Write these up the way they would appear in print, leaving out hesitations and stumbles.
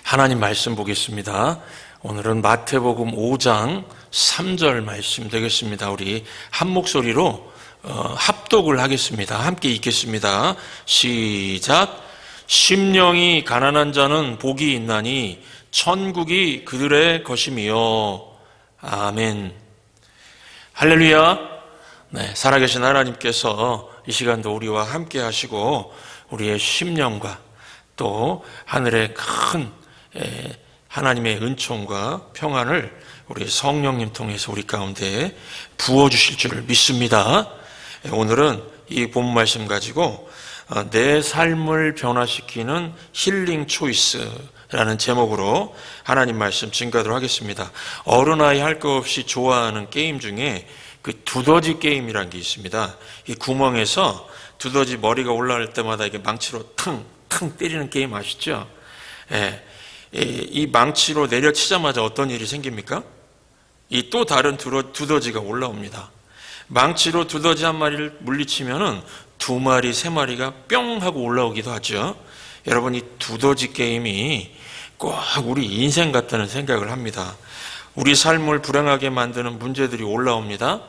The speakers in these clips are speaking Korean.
하나님 말씀 보겠습니다. 오늘은 마태복음 5장 3절 말씀 되겠습니다. 우리 한 목소리로 합독을 하겠습니다. 함께 읽겠습니다. 시작. 심령이 가난한 자는 복이 있나니 천국이 그들의 것임이요. 아멘. 할렐루야. 네, 살아계신 하나님께서 이 시간도 우리와 함께 하시고 우리의 심령과 또 하늘의 큰 하나님의 은총과 평안을 우리 성령님 통해서 우리 가운데 부어주실 줄을 믿습니다. 오늘은 이 본 말씀 가지고 내 삶을 변화시키는 힐링 초이스라는 제목으로 하나님 말씀 증거하도록 하겠습니다. 어른아이 할 것 없이 좋아하는 게임 중에 그 두더지 게임이라는 게 있습니다. 이 구멍에서 두더지 머리가 올라갈 때마다 이게 망치로 탕탕 때리는 게임 아시죠? 이 망치로 내려치자마자 어떤 일이 생깁니까? 이 또 다른 두더지가 올라옵니다. 망치로 두더지 한 마리를 물리치면은 두 마리, 세 마리가 뿅 하고 올라오기도 하죠. 여러분, 이 두더지 게임이 꼭 우리 인생 같다는 생각을 합니다. 우리 삶을 불행하게 만드는 문제들이 올라옵니다.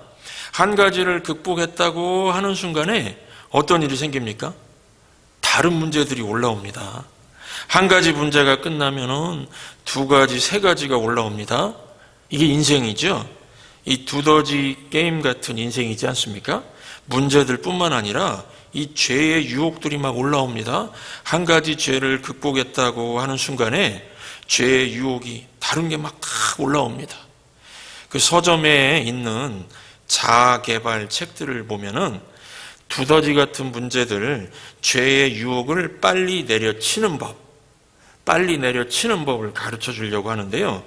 한 가지를 극복했다고 하는 순간에 어떤 일이 생깁니까? 다른 문제들이 올라옵니다. 한 가지 문제가 끝나면은 두 가지, 세 가지가 올라옵니다. 이게 인생이죠. 이 두더지 게임 같은 인생이지 않습니까? 문제들 뿐만 아니라 이 죄의 유혹들이 막 올라옵니다. 한 가지 죄를 극복했다고 하는 순간에 죄의 유혹이 다른 게 막 다 올라옵니다. 그 서점에 있는 자아개발 책들을 보면은 두더지 같은 문제들, 죄의 유혹을 빨리 내려치는 법을 가르쳐 주려고 하는데요.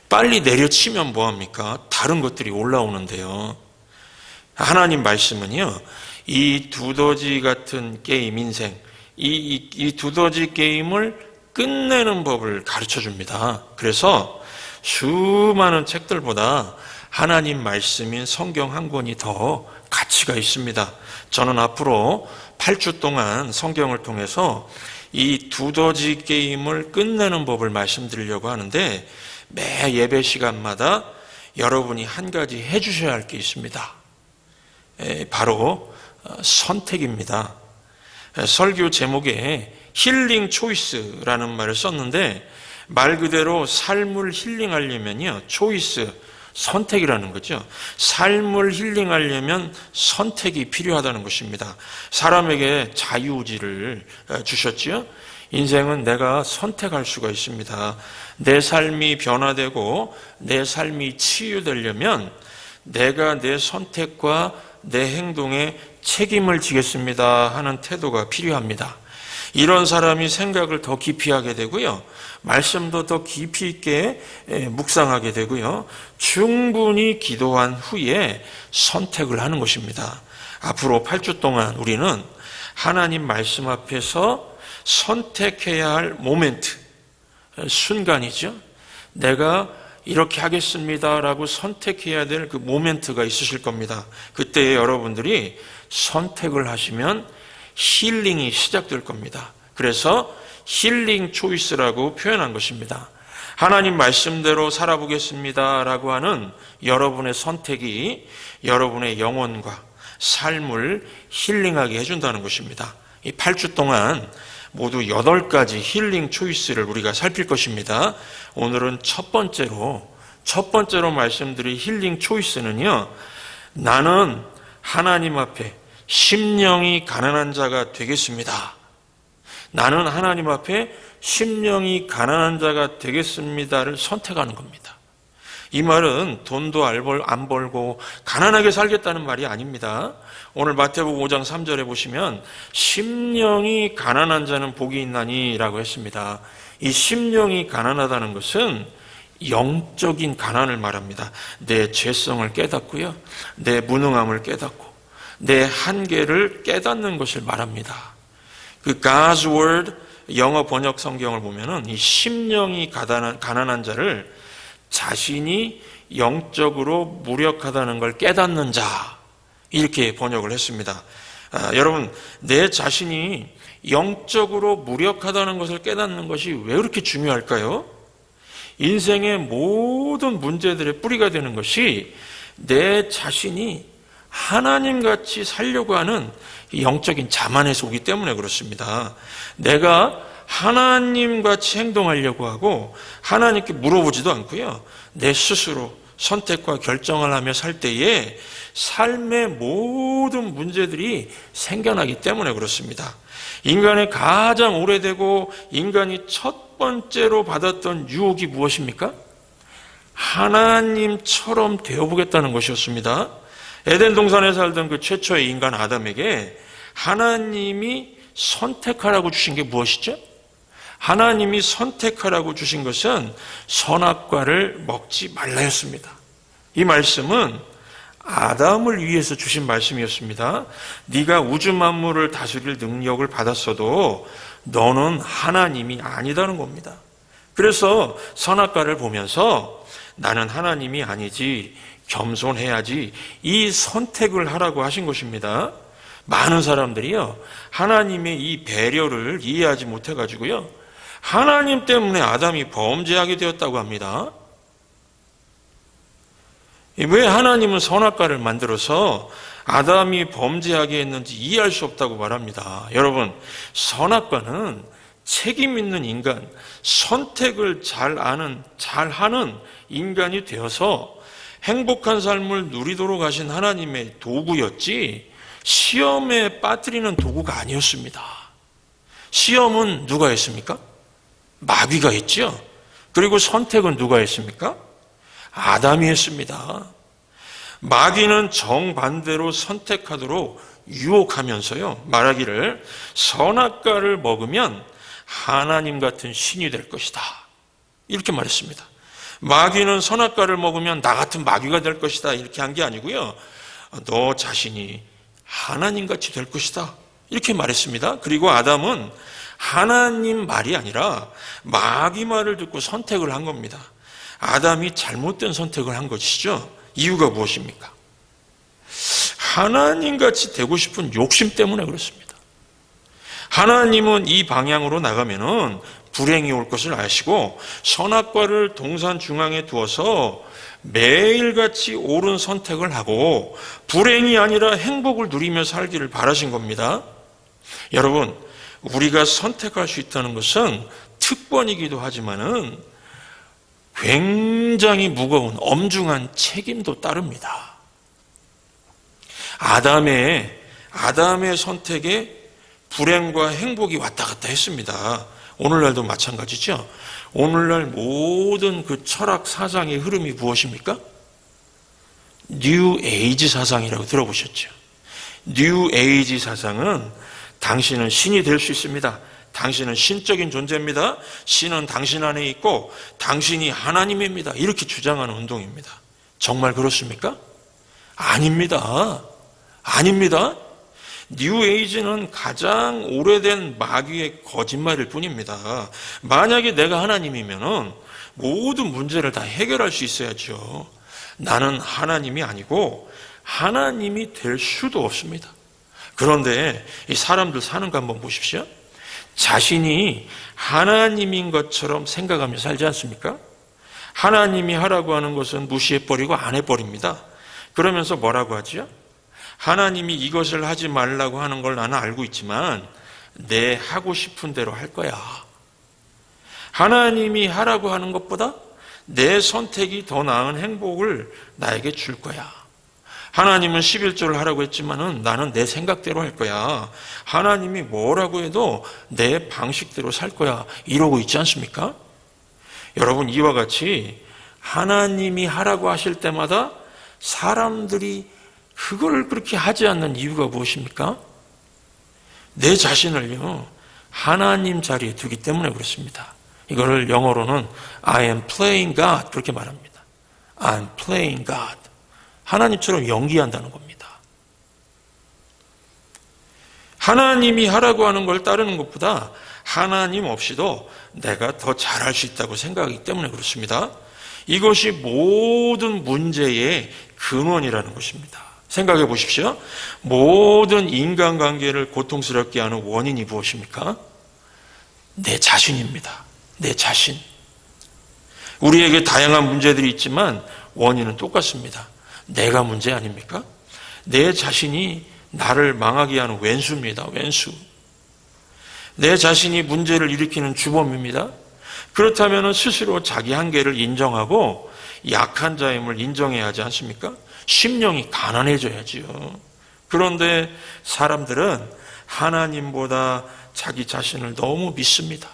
빨리 내려치면 뭐합니까? 다른 것들이 올라오는데요. 하나님 말씀은요, 이 두더지 같은 게임 인생, 이 두더지 게임을 끝내는 법을 가르쳐 줍니다. 그래서 수많은 책들보다 하나님 말씀인 성경 한 권이 더 가치가 있습니다. 저는 앞으로 8주 동안 성경을 통해서 이 두더지 게임을 끝내는 법을 말씀드리려고 하는데 매 예배 시간마다 여러분이 한 가지 해주셔야 할 게 있습니다. 바로 선택입니다. 설교 제목에 힐링 초이스라는 말을 썼는데 말 그대로 삶을 힐링하려면요, 초이스, 선택이라는 거죠. 삶을 힐링하려면 선택이 필요하다는 것입니다. 사람에게 자유의지를 주셨지요. 인생은 내가 선택할 수가 있습니다. 내 삶이 변화되고 내 삶이 치유되려면 내가 내 선택과 내 행동에 책임을 지겠습니다 하는 태도가 필요합니다. 이런 사람이 생각을 더 깊이 하게 되고요, 말씀도 더 깊이 있게 묵상하게 되고요, 충분히 기도한 후에 선택을 하는 것입니다. 앞으로 8주 동안 우리는 하나님 말씀 앞에서 선택해야 할 모멘트, 순간이죠. 내가 이렇게 하겠습니다라고 선택해야 될 그 모멘트가 있으실 겁니다. 그때 여러분들이 선택을 하시면 힐링이 시작될 겁니다. 그래서 힐링 초이스라고 표현한 것입니다. 하나님 말씀대로 살아보겠습니다라고 하는 여러분의 선택이 여러분의 영혼과 삶을 힐링하게 해준다는 것입니다. 이 8주 동안 모두 8가지 힐링 초이스를 우리가 살필 것입니다. 오늘은 첫 번째로 말씀드릴 힐링 초이스는요, 나는 하나님 앞에 심령이 가난한 자가 되겠습니다. 나는 하나님 앞에 심령이 가난한 자가 되겠습니다를 선택하는 겁니다. 이 말은 돈도 안 벌고 가난하게 살겠다는 말이 아닙니다. 오늘 마태복음 5장 3절에 보시면 심령이 가난한 자는 복이 있나니 라고 했습니다. 이 심령이 가난하다는 것은 영적인 가난을 말합니다. 내 죄성을 깨닫고요, 내 무능함을 깨닫고 내 한계를 깨닫는 것을 말합니다. 그 God's Word 영어 번역 성경을 보면은 이 심령이 가난한 자를 자신이 영적으로 무력하다는 걸 깨닫는 자, 이렇게 번역을 했습니다. 여러분, 내 자신이 영적으로 무력하다는 것을 깨닫는 것이 왜 그렇게 중요할까요? 인생의 모든 문제들의 뿌리가 되는 것이 내 자신이 하나님같이 살려고 하는 영적인 자만에서 오기 때문에 그렇습니다. 내가 하나님같이 행동하려고 하고 하나님께 물어보지도 않고요, 내 스스로 선택과 결정을 하며 살 때에 삶의 모든 문제들이 생겨나기 때문에 그렇습니다. 인간의 가장 오래되고 인간이 첫 번째로 받았던 유혹이 무엇입니까? 하나님처럼 되어보겠다는 것이었습니다. 에덴 동산에 살던 그 최초의 인간 아담에게 하나님이 선택하라고 주신 게 무엇이죠? 하나님이 선택하라고 주신 것은 선악과를 먹지 말라였습니다. 이 말씀은 아담을 위해서 주신 말씀이었습니다. 네가 우주 만물을 다스릴 능력을 받았어도 너는 하나님이 아니다는 겁니다. 그래서 선악과를 보면서 나는 하나님이 아니지, 겸손해야지, 이 선택을 하라고 하신 것입니다. 많은 사람들이요, 하나님의 이 배려를 이해하지 못해가지고요, 하나님 때문에 아담이 범죄하게 되었다고 합니다. 왜 하나님은 선악과를 만들어서 아담이 범죄하게 했는지 이해할 수 없다고 말합니다. 여러분, 선악과는 책임 있는 인간, 선택을 잘하는 인간이 되어서 행복한 삶을 누리도록 하신 하나님의 도구였지 시험에 빠뜨리는 도구가 아니었습니다. 시험은 누가 했습니까? 마귀가 했죠. 그리고 선택은 누가 했습니까? 아담이 했습니다. 마귀는 정반대로 선택하도록 유혹하면서요, 말하기를 선악과를 먹으면 하나님 같은 신이 될 것이다, 이렇게 말했습니다. 마귀는 선악과를 먹으면 나 같은 마귀가 될 것이다, 이렇게 한 게 아니고요, 너 자신이 하나님같이 될 것이다, 이렇게 말했습니다. 그리고 아담은 하나님 말이 아니라 마귀 말을 듣고 선택을 한 겁니다. 아담이 잘못된 선택을 한 것이죠. 이유가 무엇입니까? 하나님같이 되고 싶은 욕심 때문에 그렇습니다. 하나님은 이 방향으로 나가면은 불행이 올 것을 아시고 선악과를 동산 중앙에 두어서 매일같이 옳은 선택을 하고 불행이 아니라 행복을 누리며 살기를 바라신 겁니다. 여러분, 우리가 선택할 수 있다는 것은 특권이기도 하지만은 굉장히 무거운 엄중한 책임도 따릅니다. 아담의 선택에 불행과 행복이 왔다 갔다 했습니다. 오늘날도 마찬가지죠. 오늘날 모든 그 철학 사상의 흐름이 무엇입니까? 뉴 에이지 사상이라고 들어보셨죠? 뉴 에이지 사상은 당신은 신이 될 수 있습니다. 당신은 신적인 존재입니다. 신은 당신 안에 있고 당신이 하나님입니다. 이렇게 주장하는 운동입니다. 정말 그렇습니까? 아닙니다. 아닙니다. 뉴에이지는 가장 오래된 마귀의 거짓말일 뿐입니다. 만약에 내가 하나님이면은 모든 문제를 다 해결할 수 있어야죠. 나는 하나님이 아니고 하나님이 될 수도 없습니다. 그런데 이 사람들 사는 거 한번 보십시오. 자신이 하나님인 것처럼 생각하며 살지 않습니까? 하나님이 하라고 하는 것은 무시해버리고 안 해버립니다. 그러면서 뭐라고 하죠? 하나님이 이것을 하지 말라고 하는 걸 나는 알고 있지만 내 하고 싶은 대로 할 거야. 하나님이 하라고 하는 것보다 내 선택이 더 나은 행복을 나에게 줄 거야. 하나님은 11조를 하라고 했지만은 나는 내 생각대로 할 거야. 하나님이 뭐라고 해도 내 방식대로 살 거야. 이러고 있지 않습니까? 여러분, 이와 같이 하나님이 하라고 하실 때마다 사람들이 그걸 그렇게 하지 않는 이유가 무엇입니까? 내 자신을요, 하나님 자리에 두기 때문에 그렇습니다. 이거를 영어로는 I am playing God 그렇게 말합니다. I'm playing God. 하나님처럼 연기한다는 겁니다. 하나님이 하라고 하는 걸 따르는 것보다 하나님 없이도 내가 더 잘할 수 있다고 생각하기 때문에 그렇습니다. 이것이 모든 문제의 근원이라는 것입니다. 생각해 보십시오. 모든 인간관계를 고통스럽게 하는 원인이 무엇입니까? 내 자신입니다. 내 자신. 우리에게 다양한 문제들이 있지만 원인은 똑같습니다. 내가 문제 아닙니까? 내 자신이 나를 망하게 하는 왼수입니다. 왼수. 내 자신이 문제를 일으키는 주범입니다. 그렇다면 스스로 자기 한계를 인정하고 약한 자임을 인정해야 하지 않습니까? 심령이 가난해져야지요. 그런데 사람들은 하나님보다 자기 자신을 너무 믿습니다.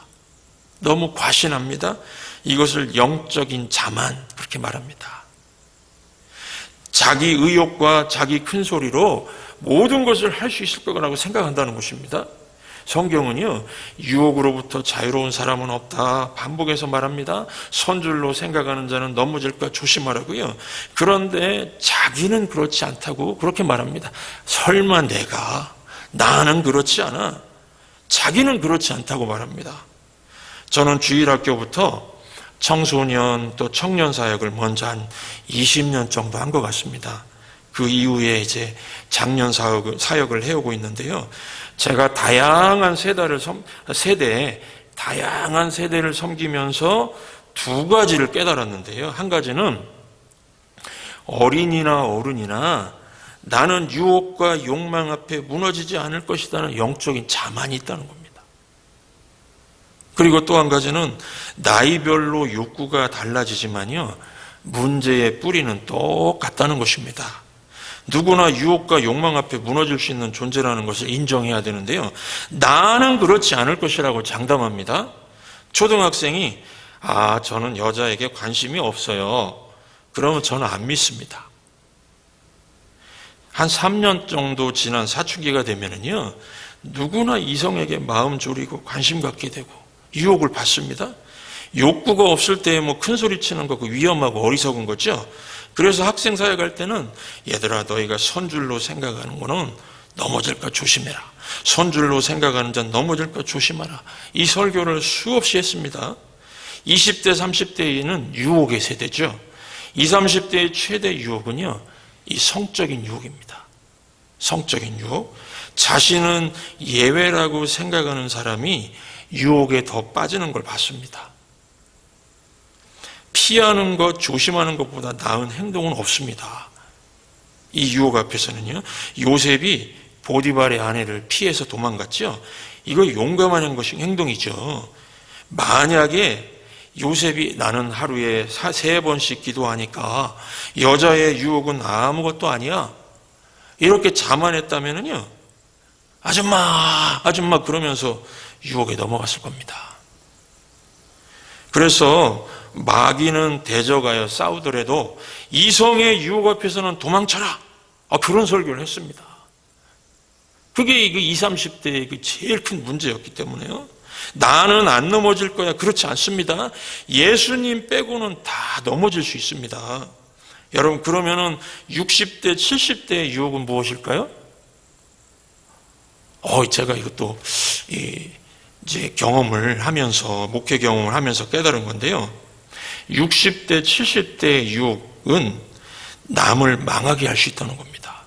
너무 과신합니다. 이것을 영적인 자만 그렇게 말합니다. 자기 의욕과 자기 큰소리로 모든 것을 할 수 있을 거라고 생각한다는 것입니다. 성경은요, 유혹으로부터 자유로운 사람은 없다 반복해서 말합니다. 선줄로 생각하는 자는 넘어질까 조심하라고요. 그런데 자기는 그렇지 않다고 그렇게 말합니다. 설마 나는 그렇지 않아. 자기는 그렇지 않다고 말합니다. 저는 주일학교부터 청소년 또 청년 사역을 먼저 한 20년 정도 한 것 같습니다. 그 이후에 이제 장년 사역을 해오고 있는데요. 제가 다양한 세대를 섬기면서 두 가지를 깨달았는데요. 한 가지는 어린이나 어른이나 나는 유혹과 욕망 앞에 무너지지 않을 것이라는 영적인 자만이 있다는 겁니다. 그리고 또 한 가지는 나이별로 욕구가 달라지지만요, 문제의 뿌리는 똑같다는 것입니다. 누구나 유혹과 욕망 앞에 무너질 수 있는 존재라는 것을 인정해야 되는데요. 나는 그렇지 않을 것이라고 장담합니다. 초등학생이 저는 여자에게 관심이 없어요. 그러면 저는 안 믿습니다. 한 3년 정도 지난 사춘기가 되면은요, 누구나 이성에게 마음 졸이고 관심 갖게 되고 유혹을 받습니다. 욕구가 없을 때 큰 소리 치는 거 위험하고 어리석은 거죠. 그래서 학생 사역 할 때는 얘들아, 너희가 선줄로 생각하는 거는 넘어질까 조심해라. 선줄로 생각하는 자는 넘어질까 조심하라. 이 설교를 수없이 했습니다. 20대, 30대에는 유혹의 세대죠. 20, 30대의 최대 유혹은요, 이 성적인 유혹입니다. 성적인 유혹. 자신은 예외라고 생각하는 사람이 유혹에 더 빠지는 걸 봤습니다. 피하는 것, 조심하는 것보다 나은 행동은 없습니다. 이 유혹 앞에서는요, 요셉이 보디발의 아내를 피해서 도망갔죠. 이거 용감한 행동이죠. 만약에 요셉이 나는 하루에 3번씩 기도하니까 여자의 유혹은 아무것도 아니야, 이렇게 자만했다면요, 아줌마 그러면서 유혹에 넘어갔을 겁니다. 그래서 마귀는 대적하여 싸우더라도 이성의 유혹 앞에서는 도망쳐라, 그런 설교를 했습니다. 그게 20, 30대의 제일 큰 문제였기 때문에요. 나는 안 넘어질 거야, 그렇지 않습니다. 예수님 빼고는 다 넘어질 수 있습니다. 여러분, 그러면은 60대, 70대의 유혹은 무엇일까요? 제가 이것도 이제 경험을 하면서, 목회 경험을 하면서 깨달은 건데요. 60대, 70대의 유혹은 남을 망하게 할 수 있다는 겁니다.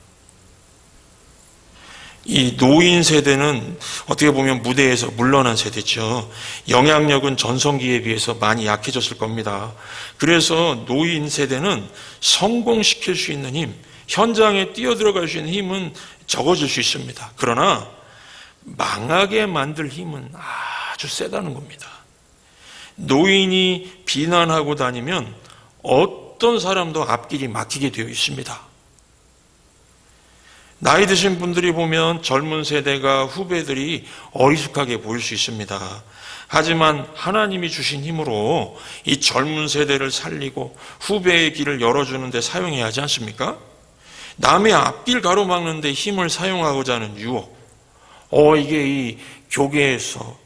이 노인 세대는 어떻게 보면 무대에서 물러난 세대죠. 영향력은 전성기에 비해서 많이 약해졌을 겁니다. 그래서 노인 세대는 성공시킬 수 있는 힘, 현장에 뛰어들어갈 수 있는 힘은 적어질 수 있습니다. 그러나 망하게 만들 힘은 아주 세다는 겁니다. 노인이 비난하고 다니면 어떤 사람도 앞길이 막히게 되어 있습니다. 나이 드신 분들이 보면 젊은 세대가, 후배들이 어리숙하게 보일 수 있습니다. 하지만 하나님이 주신 힘으로 이 젊은 세대를 살리고 후배의 길을 열어주는 데 사용해야 하지 않습니까? 남의 앞길 가로막는 데 힘을 사용하고자 하는 유혹, 이게 이 교계에서,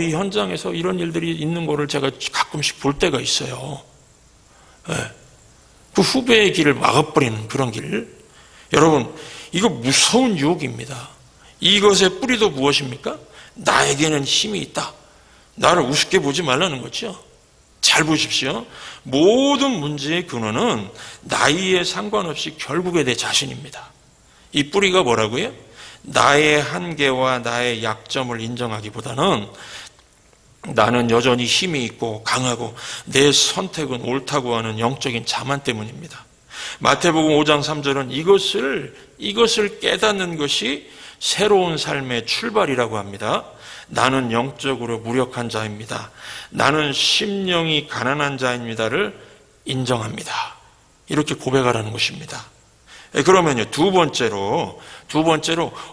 이 현장에서 이런 일들이 있는 거를 제가 가끔씩 볼 때가 있어요. 그 후배의 길을 막아버리는 그런 길. 여러분, 이거 무서운 유혹입니다. 이것의 뿌리도 무엇입니까? 나에게는 힘이 있다, 나를 우습게 보지 말라는 거죠. 잘 보십시오. 모든 문제의 근원은 나이에 상관없이 결국에 내 자신입니다. 이 뿌리가 뭐라고요? 나의 한계와 나의 약점을 인정하기보다는 나는 여전히 힘이 있고 강하고 내 선택은 옳다고 하는 영적인 자만 때문입니다. 마태복음 5장 3절은 이것을 깨닫는 것이 새로운 삶의 출발이라고 합니다. 나는 영적으로 무력한 자입니다. 나는 심령이 가난한 자입니다를 인정합니다. 이렇게 고백하라는 것입니다. 그러면요, 두 번째로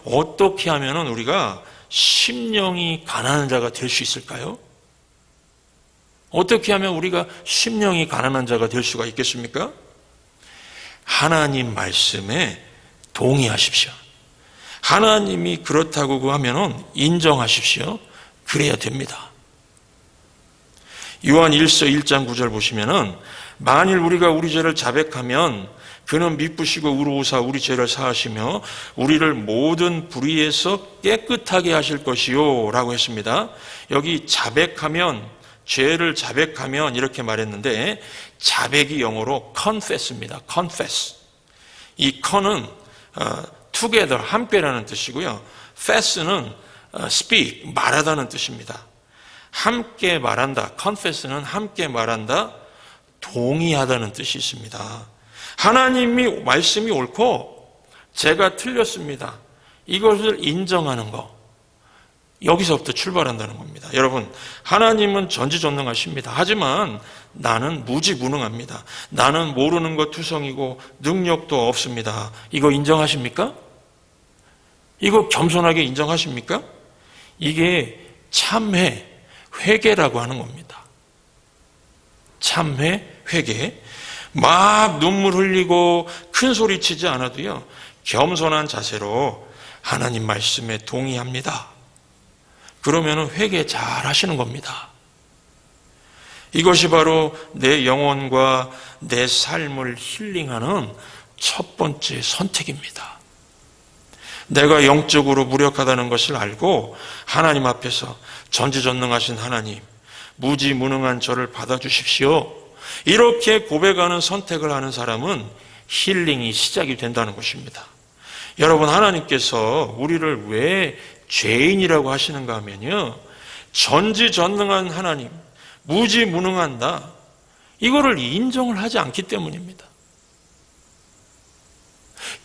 어떻게 하면 우리가 심령이 가난한 자가 될 수 있을까요? 어떻게 하면 우리가 심령이 가난한 자가 될 수가 있겠습니까? 하나님 말씀에 동의하십시오. 하나님이 그렇다고 하면 인정하십시오. 그래야 됩니다. 요한 1서 1장 9절 보시면은 만일 우리가 우리 죄를 자백하면 그는 미쁘시고 의로우사 우리 죄를 사하시며 우리를 모든 불의에서 깨끗하게 하실 것이요 라고 했습니다. 여기 자백하면, 죄를 자백하면 이렇게 말했는데 자백이 영어로 confess입니다. confess. 이 con은 together, 함께라는 뜻이고요. fess는 speak, 말하다는 뜻입니다. 함께 말한다. confess는 함께 말한다, 동의하다는 뜻이 있습니다. 하나님이 말씀이 옳고 제가 틀렸습니다. 이것을 인정하는 거. 여기서부터 출발한다는 겁니다. 여러분, 하나님은 전지전능하십니다. 하지만 나는 무지무능합니다. 나는 모르는 것 투성이고 능력도 없습니다. 이거 인정하십니까? 이거 겸손하게 인정하십니까? 이게 참회, 회개라고 하는 겁니다. 참회, 회개. 막 눈물 흘리고 큰 소리 치지 않아도요, 겸손한 자세로 하나님 말씀에 동의합니다. 그러면 회개 잘 하시는 겁니다. 이것이 바로 내 영혼과 내 삶을 힐링하는 첫 번째 선택입니다. 내가 영적으로 무력하다는 것을 알고 하나님 앞에서 전지전능하신 하나님, 무지무능한 저를 받아주십시오. 이렇게 고백하는 선택을 하는 사람은 힐링이 시작이 된다는 것입니다. 여러분, 하나님께서 우리를 왜 죄인이라고 하시는가 하면요, 전지전능한 하나님, 무지무능한 나, 이거를 인정을 하지 않기 때문입니다.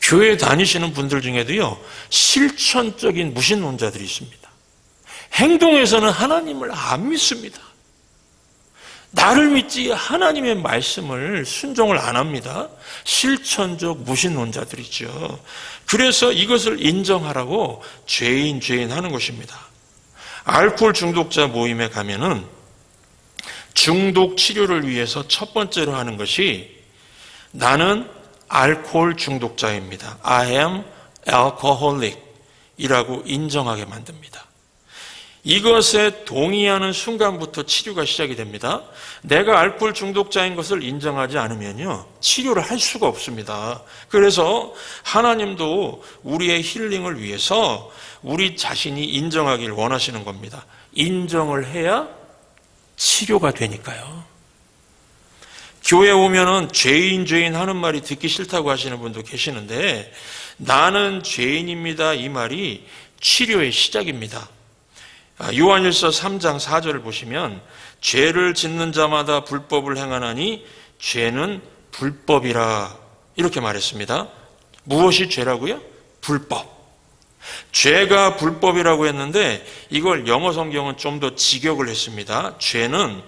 교회 다니시는 분들 중에도요, 실천적인 무신론자들이 있습니다. 행동에서는 하나님을 안 믿습니다. 나를 믿지 하나님의 말씀을 순종을 안 합니다. 실천적 무신론자들이죠. 그래서 이것을 인정하라고 죄인 하는 것입니다. 알코올 중독자 모임에 가면은 중독 치료를 위해서 첫 번째로 하는 것이 나는 알코올 중독자입니다. I am alcoholic 이라고 인정하게 만듭니다. 이것에 동의하는 순간부터 치료가 시작이 됩니다. 내가 알코올 중독자인 것을 인정하지 않으면요, 치료를 할 수가 없습니다. 그래서 하나님도 우리의 힐링을 위해서 우리 자신이 인정하길 원하시는 겁니다. 인정을 해야 치료가 되니까요. 교회 오면은 죄인 하는 말이 듣기 싫다고 하시는 분도 계시는데, 나는 죄인입니다 이 말이 치료의 시작입니다. 요한일서 3장 4절을 보시면 죄를 짓는 자마다 불법을 행하나니 죄는 불법이라 이렇게 말했습니다. 무엇이 죄라고요? 불법. 죄가 불법이라고 했는데 이걸 영어 성경은 좀 더 직역을 했습니다. 죄는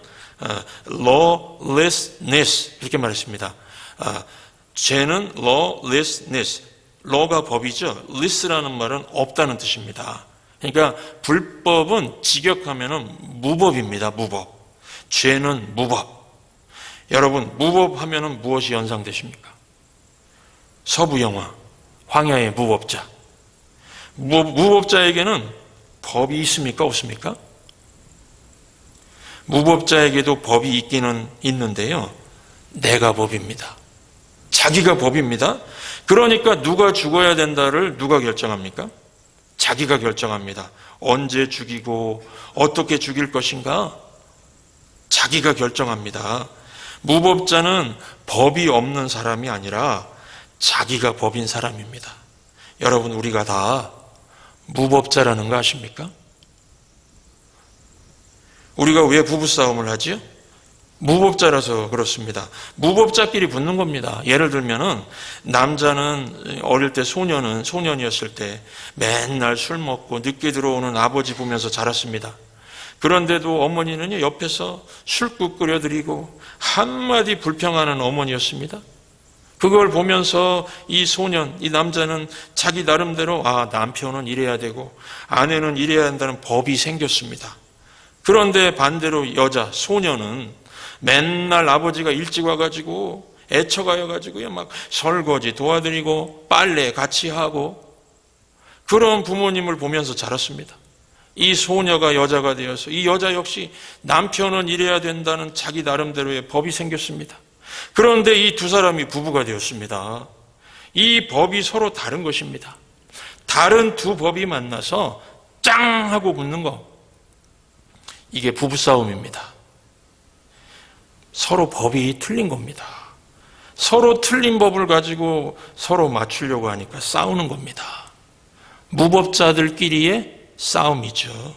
lawlessness 이렇게 말했습니다. 죄는 lawlessness. law가 법이죠. less라는 말은 없다는 뜻입니다. 그러니까 불법은 직역하면은 무법입니다. 무법. 죄는 무법. 여러분, 무법하면은 무엇이 연상되십니까? 서부 영화 황야의 무법자. 무법자에게는 법이 있습니까? 없습니까? 무법자에게도 법이 있기는 있는데요, 내가 법입니다. 자기가 법입니다. 그러니까 누가 죽어야 된다를 누가 결정합니까? 자기가 결정합니다. 언제 죽이고 어떻게 죽일 것인가? 자기가 결정합니다. 무법자는 법이 없는 사람이 아니라 자기가 법인 사람입니다. 여러분, 우리가 다 무법자라는 거 아십니까? 우리가 왜 부부싸움을 하지요? 무법자라서 그렇습니다. 무법자끼리 붙는 겁니다. 예를 들면은 남자는 어릴 때 소년이었을 때 맨날 술 먹고 늦게 들어오는 아버지 보면서 자랐습니다. 그런데도 어머니는 옆에서 술국 끓여드리고 한마디 불평하는 어머니였습니다. 그걸 보면서 이 남자는 자기 나름대로 남편은 이래야 되고 아내는 이래야 한다는 법이 생겼습니다. 그런데 반대로 소녀는 맨날 아버지가 일찍 와가지고 애처가여가지고요, 막 설거지 도와드리고 빨래 같이 하고 그런 부모님을 보면서 자랐습니다. 이 소녀가 여자가 되어서 이 여자 역시 남편은 이래야 된다는 자기 나름대로의 법이 생겼습니다. 그런데 이 두 사람이 부부가 되었습니다. 이 법이 서로 다른 것입니다. 다른 두 법이 만나서 짱 하고 붙는 거, 이게 부부싸움입니다. 서로 법이 틀린 겁니다. 서로 틀린 법을 가지고 서로 맞추려고 하니까 싸우는 겁니다. 무법자들끼리의 싸움이죠.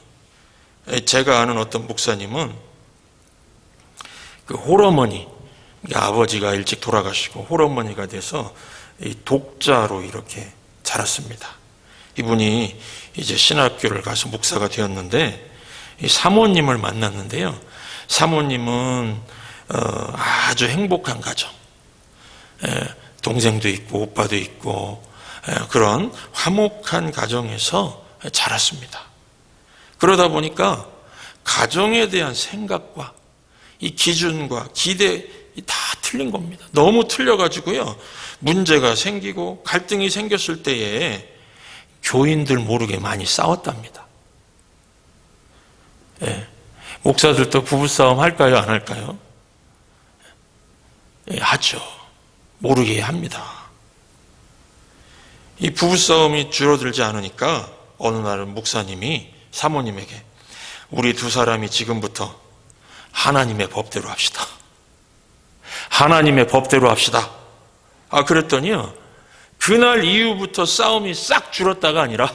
제가 아는 어떤 목사님은 그 홀어머니, 아버지가 일찍 돌아가시고 홀어머니가 돼서 독자로 이렇게 자랐습니다. 이분이 이제 신학교를 가서 목사가 되었는데 이 사모님을 만났는데요. 사모님은 아주 행복한 가정, 동생도 있고 오빠도 있고 그런 화목한 가정에서 자랐습니다. 그러다 보니까 가정에 대한 생각과 이 기준과 기대 다 틀린 겁니다. 너무 틀려가지고요, 문제가 생기고 갈등이 생겼을 때에 교인들 모르게 많이 싸웠답니다. 목사들도 부부싸움 할까요, 안 할까요? 하죠. 모르게 합니다. 이 부부싸움이 줄어들지 않으니까 어느 날은 목사님이 사모님에게 우리 두 사람이 지금부터 하나님의 법대로 합시다. 하나님의 법대로 합시다. 그랬더니요, 그날 이후부터 싸움이 싹 줄었다가 아니라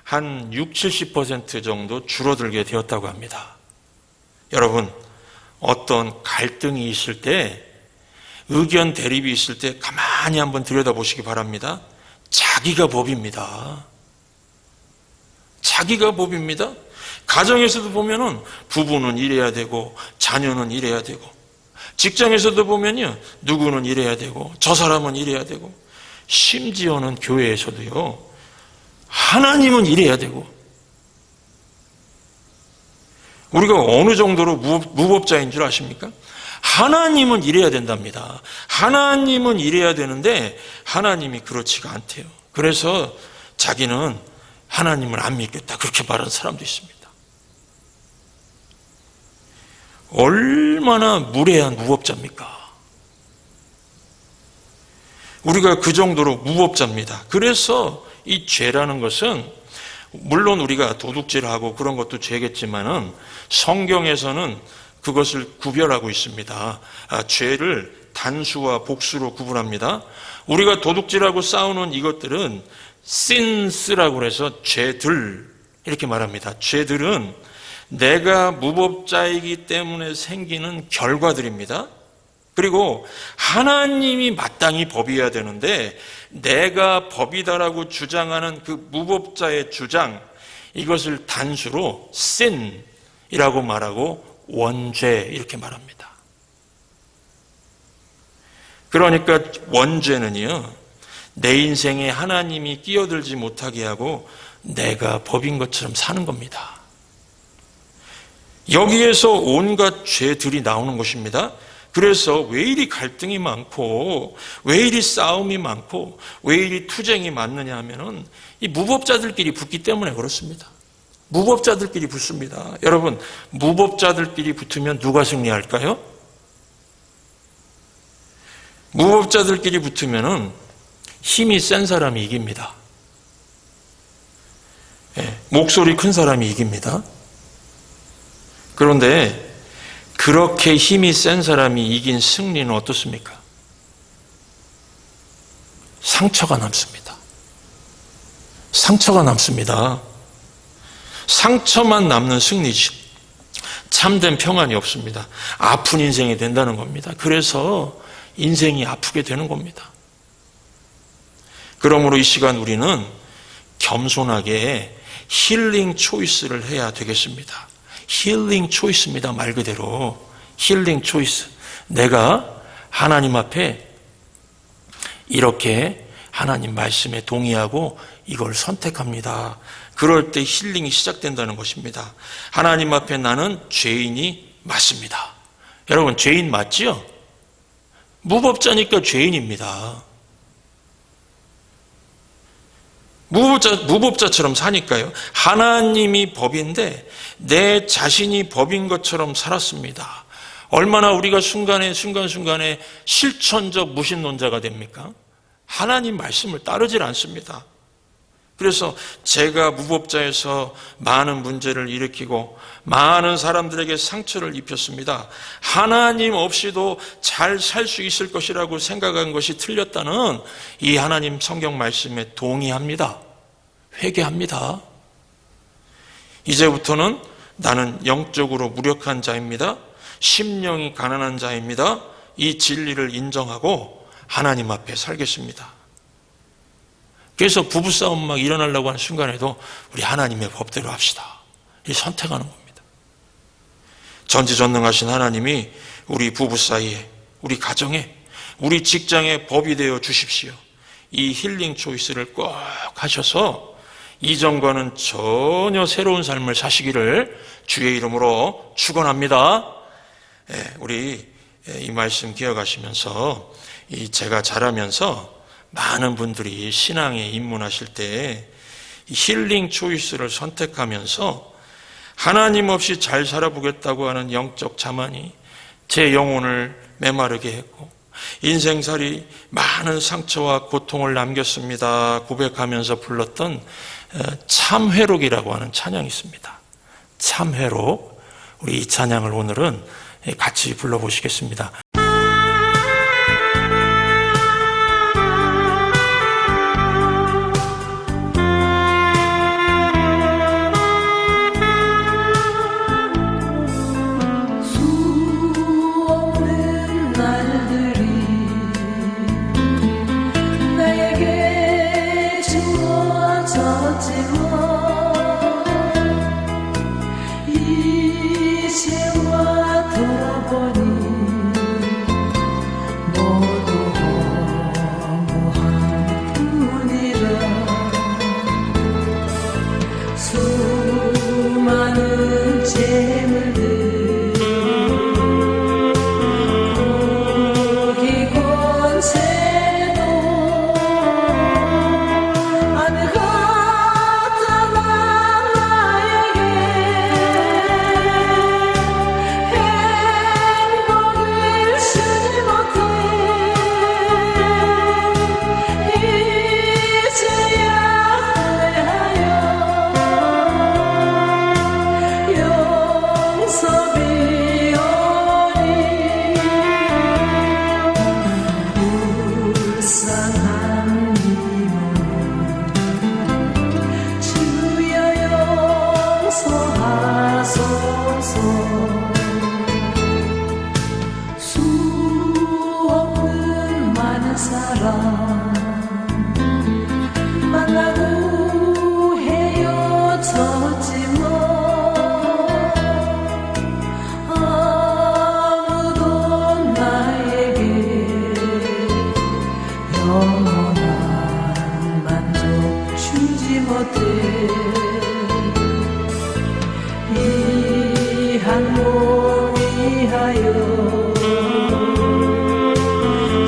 한 60, 70% 정도 줄어들게 되었다고 합니다. 여러분, 어떤 갈등이 있을 때, 의견 대립이 있을 때 가만히 한번 들여다보시기 바랍니다. 자기가 법입니다. 자기가 법입니다. 가정에서도 보면은 부부는 이래야 되고 자녀는 이래야 되고, 직장에서도 보면요, 누구는 이래야 되고 저 사람은 이래야 되고, 심지어는 교회에서도요, 하나님은 이래야 되고. 우리가 어느 정도로 무법자인 줄 아십니까? 하나님은 이래야 된답니다. 하나님은 이래야 되는데 하나님이 그렇지가 않대요. 그래서 자기는 하나님을 안 믿겠다, 그렇게 말하는 사람도 있습니다. 얼마나 무례한 무법자입니까? 우리가 그 정도로 무법자입니다. 그래서 이 죄라는 것은, 물론 우리가 도둑질하고 그런 것도 죄겠지만은 성경에서는 그것을 구별하고 있습니다. 죄를 단수와 복수로 구분합니다. 우리가 도둑질하고 싸우는 이것들은 sins라고 해서 죄들 이렇게 말합니다. 죄들은 내가 무법자이기 때문에 생기는 결과들입니다. 그리고 하나님이 마땅히 법이어야 되는데 내가 법이다라고 주장하는 그 무법자의 주장, 이것을 단수로 sin이라고 말하고 원죄 이렇게 말합니다. 그러니까 원죄는요, 내 인생에 하나님이 끼어들지 못하게 하고 내가 법인 것처럼 사는 겁니다. 여기에서 온갖 죄들이 나오는 것입니다. 그래서 왜 이리 갈등이 많고 왜 이리 싸움이 많고 왜 이리 투쟁이 많느냐 하면은 이 무법자들끼리 붙기 때문에 그렇습니다. 무법자들끼리 붙습니다. 여러분, 무법자들끼리 붙으면 누가 승리할까요? 무법자들끼리 붙으면은 힘이 센 사람이 이깁니다. 목소리 큰 사람이 이깁니다. 그런데 그렇게 힘이 센 사람이 이긴 승리는 어떻습니까? 상처가 남습니다. 상처가 남습니다. 상처만 남는 승리지 참된 평안이 없습니다. 아픈 인생이 된다는 겁니다. 그래서 인생이 아프게 되는 겁니다. 그러므로 이 시간 우리는 겸손하게 힐링 초이스를 해야 되겠습니다. 힐링 초이스입니다. 말 그대로 힐링 초이스. 내가 하나님 앞에 이렇게 하나님 말씀에 동의하고 이걸 선택합니다. 그럴 때 힐링이 시작된다는 것입니다. 하나님 앞에 나는 죄인이 맞습니다. 여러분, 죄인 맞지요? 무법자니까 죄인입니다. 무법자처럼 사니까요. 하나님이 법인데 내 자신이 법인 것처럼 살았습니다. 얼마나 우리가 순간순간에 실천적 무신론자가 됩니까? 하나님 말씀을 따르질 않습니다. 그래서 제가 무법자에서 많은 문제를 일으키고 많은 사람들에게 상처를 입혔습니다. 하나님 없이도 잘 살 수 있을 것이라고 생각한 것이 틀렸다는 이 하나님 성경 말씀에 동의합니다. 회개합니다. 이제부터는 나는 영적으로 무력한 자입니다. 심령이 가난한 자입니다. 이 진리를 인정하고 하나님 앞에 살겠습니다. 그래서 부부싸움 막 일어나려고 하는 순간에도 우리 하나님의 법대로 합시다. 이 선택하는 겁니다. 전지전능하신 하나님이 우리 부부 사이에, 우리 가정에, 우리 직장에 법이 되어 주십시오. 이 힐링 초이스를 꼭 하셔서 이전과는 전혀 새로운 삶을 사시기를 주의 이름으로 축원합니다. 우리 이 말씀 기억하시면서 제가 자라면서 많은 분들이 신앙에 입문하실 때 힐링 초이스를 선택하면서 하나님 없이 잘 살아보겠다고 하는 영적 자만이 제 영혼을 메마르게 했고 인생살이 많은 상처와 고통을 남겼습니다 고백하면서 불렀던 참회록이라고 하는 찬양이 있습니다. 참회록. 우리 이 찬양을 오늘은 같이 불러보시겠습니다.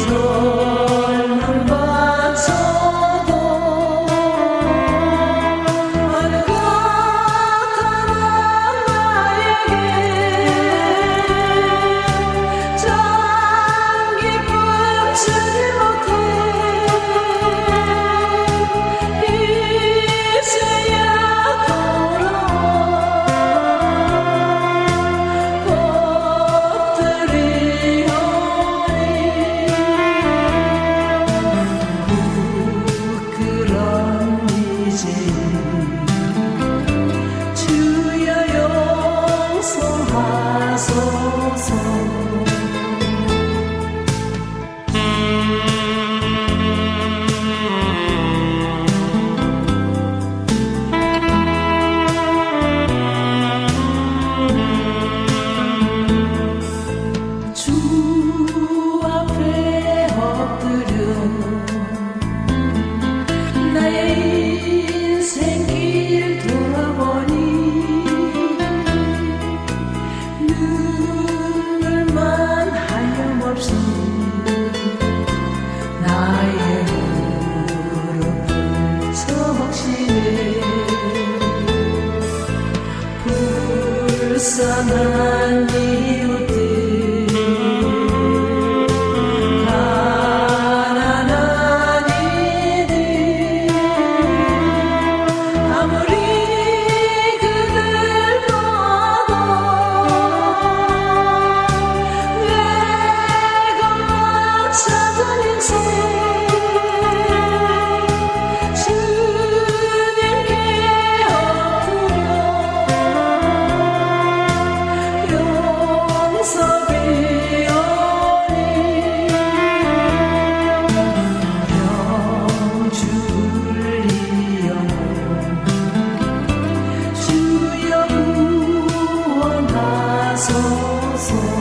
젊은 하소서.